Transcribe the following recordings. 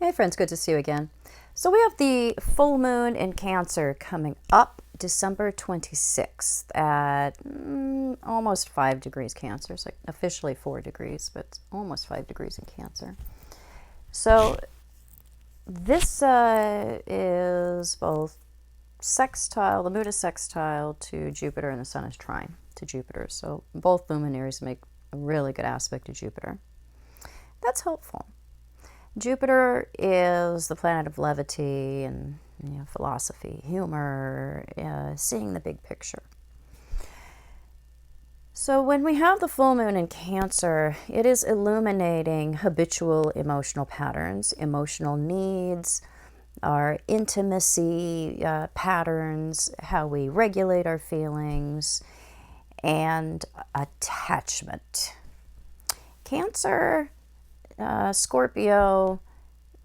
Hey friends, good to see you again. So we have the full moon in Cancer coming up December 26th at almost 5 degrees Cancer. It's like officially 4 degrees, but it's almost 5 degrees in Cancer. So this is both sextile, the moon is sextile to Jupiter and the sun is trine to Jupiter. So both luminaries make a really good aspect to Jupiter. That's helpful. Jupiter is the planet of levity and philosophy, humor, seeing the big picture. So when we have the full moon in Cancer, it is illuminating habitual emotional patterns, emotional needs, our intimacy patterns, how we regulate our feelings, and attachment. Cancer, Scorpio,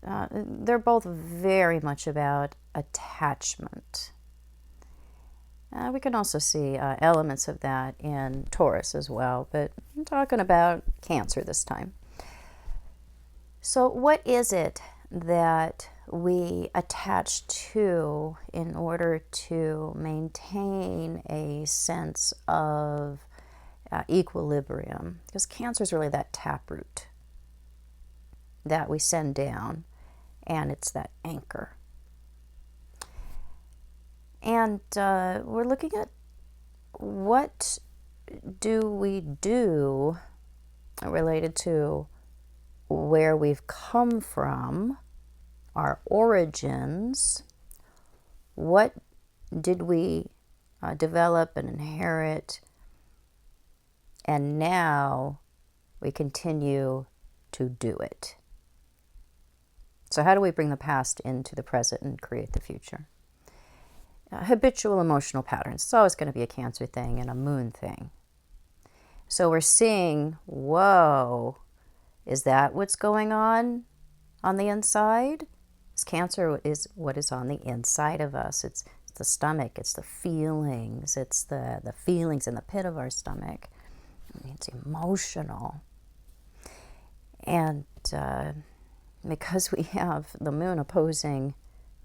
they're both very much about attachment. We can also see elements of that in Taurus as well, but I'm talking about Cancer this time. So what is it that we attach to in order to maintain a sense of equilibrium? Because Cancer is really that taproot that we send down, and it's that anchor. And we're looking at what do we do related to where we've come from, our origins. What did we develop and inherit, and now we continue to do it. So how do we bring the past into the present and create the future? Habitual emotional patterns. It's always going to be a Cancer thing and a moon thing. So we're seeing, whoa, is that what's going on the inside? This Cancer is what is on the inside of us. It's the stomach, it's the feelings, it's the feelings in the pit of our stomach. It's emotional. And because we have the moon opposing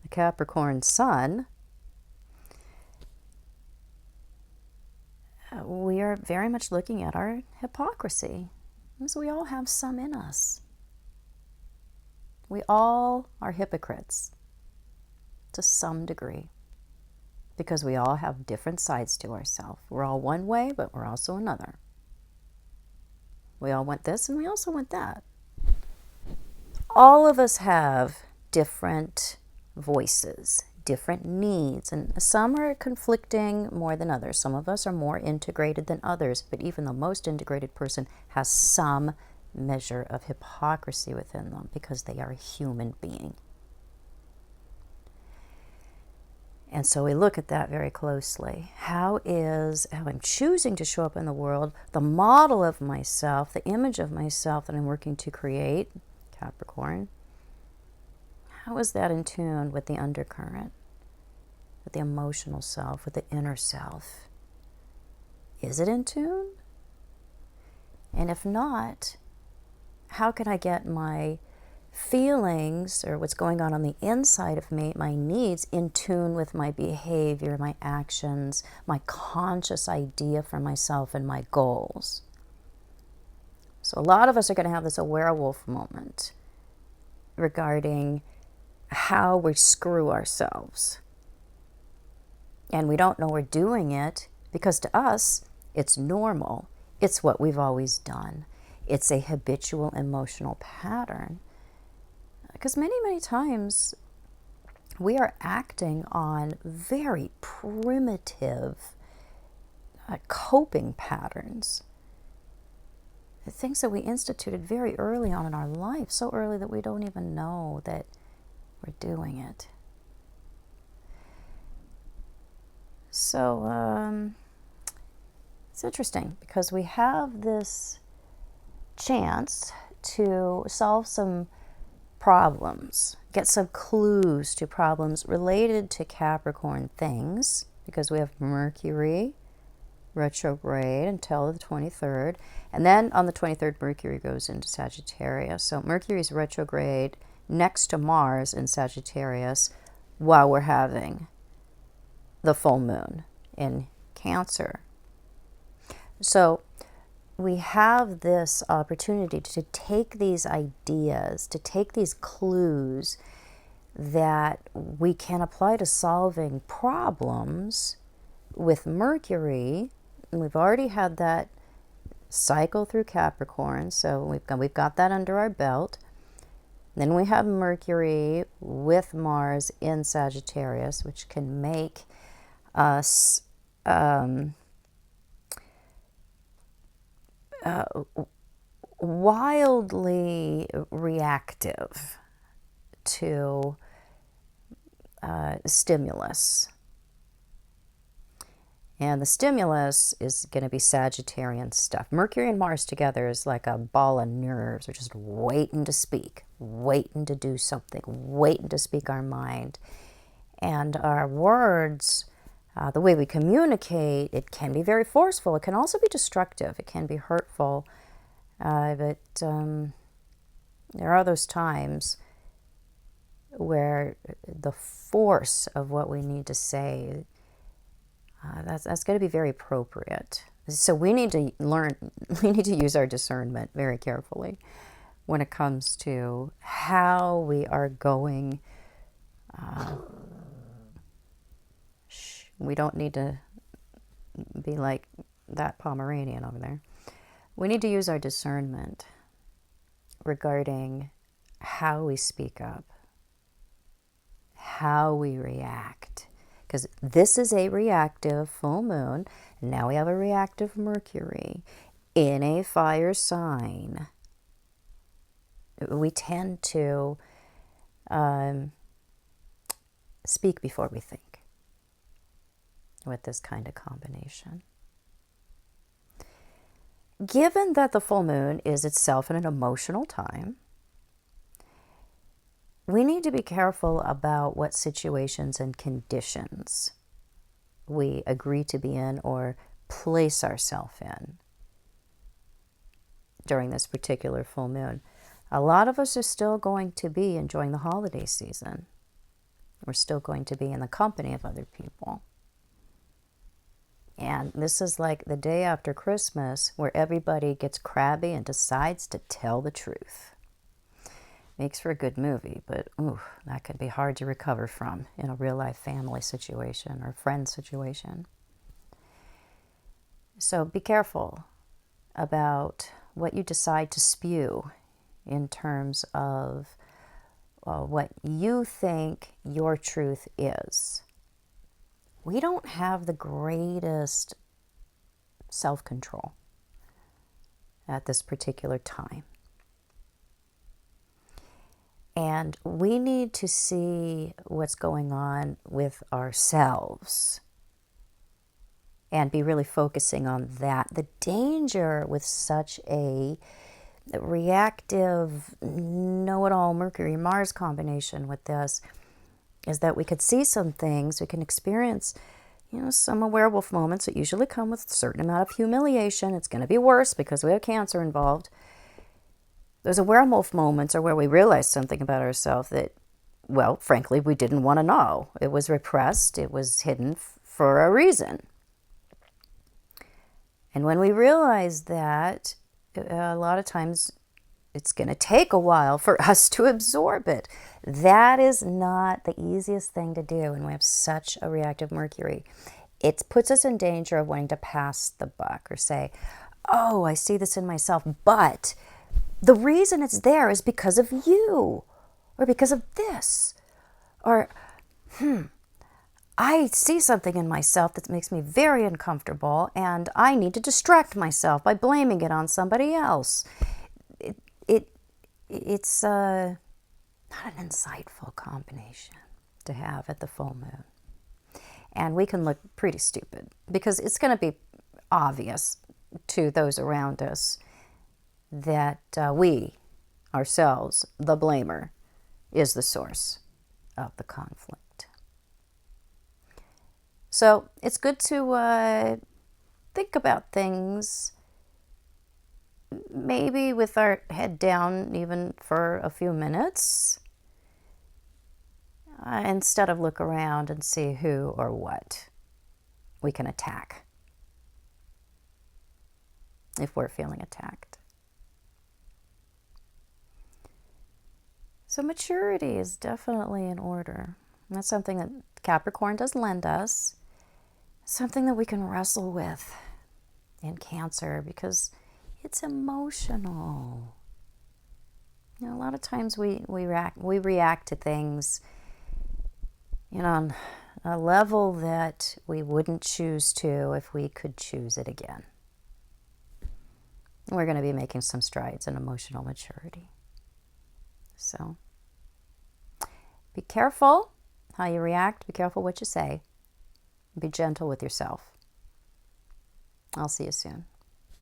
the Capricorn sun, we are very much looking at our hypocrisy, because we all have some in us. We all are hypocrites to some degree, because we all have different sides to ourselves. We're all one way, but we're also another. We all want this and we also want that. All of us have different voices, different needs, and some are conflicting more than others. Some of us are more integrated than others, but even the most integrated person has some measure of hypocrisy within them because they are a human being. And so we look at that very closely. How I'm choosing to show up in the world, the model of myself, the image of myself that I'm working to create, Capricorn, how is that in tune with the undercurrent, with the emotional self, with the inner self? Is it in tune? And if not, how can I get my feelings or what's going on the inside of me, my needs, in tune with my behavior, my actions, my conscious idea for myself and my goals? So a lot of us are going to have this werewolf moment regarding how we screw ourselves. And we don't know we're doing it because to us, it's normal. It's what we've always done. It's a habitual emotional pattern. Because many, many times we are acting on very primitive coping patterns. Things that we instituted very early on in our life, so early that we don't even know that we're doing it. So it's interesting because we have this chance to solve some problems, get some clues to problems related to Capricorn things, because we have Mercury retrograde until the 23rd, and then on the 23rd Mercury goes into Sagittarius. So Mercury's retrograde next to Mars in Sagittarius while we're having the full moon in Cancer. So we have this opportunity to take these ideas, to take these clues that we can apply to solving problems with Mercury. And we've already had that cycle through Capricorn, so we've got that under our belt. Then we have Mercury with Mars in Sagittarius, which can make us wildly reactive to stimulus. And the stimulus is going to be Sagittarian stuff. Mercury and Mars together is like a ball of nerves. We're just waiting to speak, waiting to do something, waiting to speak our mind. And our words, the way we communicate, it can be very forceful. It can also be destructive. It can be hurtful. But there are those times where the force of what we need to say, that's going to be very appropriate. So we need to use our discernment very carefully when it comes to how we are going. We don't need to be like that Pomeranian over there. We need to use our discernment regarding how we speak up, how we react. Because this is a reactive full moon. And now we have a reactive Mercury in a fire sign. We tend to speak before we think with this kind of combination. Given that the full moon is itself an emotional time, we need to be careful about what situations and conditions we agree to be in or place ourselves in during this particular full moon. A lot of us are still going to be enjoying the holiday season. We're still going to be in the company of other people. And this is like the day after Christmas where everybody gets crabby and decides to tell the truth. Makes for a good movie, but that could be hard to recover from in a real-life family situation or friend situation. So be careful about what you decide to spew in terms of what you think your truth is. We don't have the greatest self-control at this particular time. And we need to see what's going on with ourselves and be really focusing on that. The danger with such a reactive, know-it-all Mercury-Mars combination with this is that we could see some things, we can experience, some werewolf moments that usually come with a certain amount of humiliation. It's going to be worse because we have Cancer involved. Those werewolf moments are where we realize something about ourselves that, well, frankly, we didn't want to know. It was repressed. It was hidden for a reason. And when we realize that, a lot of times it's going to take a while for us to absorb it. That is not the easiest thing to do when we have such a reactive Mercury. It puts us in danger of wanting to pass the buck or say, oh, I see this in myself, but the reason it's there is because of you, or because of this, or, I see something in myself that makes me very uncomfortable, and I need to distract myself by blaming it on somebody else. It's not an insightful combination to have at the full moon. And we can look pretty stupid, because it's going to be obvious to those around us that we, ourselves, the blamer, is the source of the conflict. So it's good to think about things maybe with our head down even for a few minutes instead of look around and see who or what we can attack if we're feeling attacked. So maturity is definitely in order. And that's something that Capricorn does lend us, something that we can wrestle with in Cancer because it's emotional. You know, a lot of times we react to things, you know, on a level that we wouldn't choose to if we could choose it again. We're going to be making some strides in emotional maturity. So be careful how you react. Be careful what you say. Be gentle with yourself. I'll see you soon.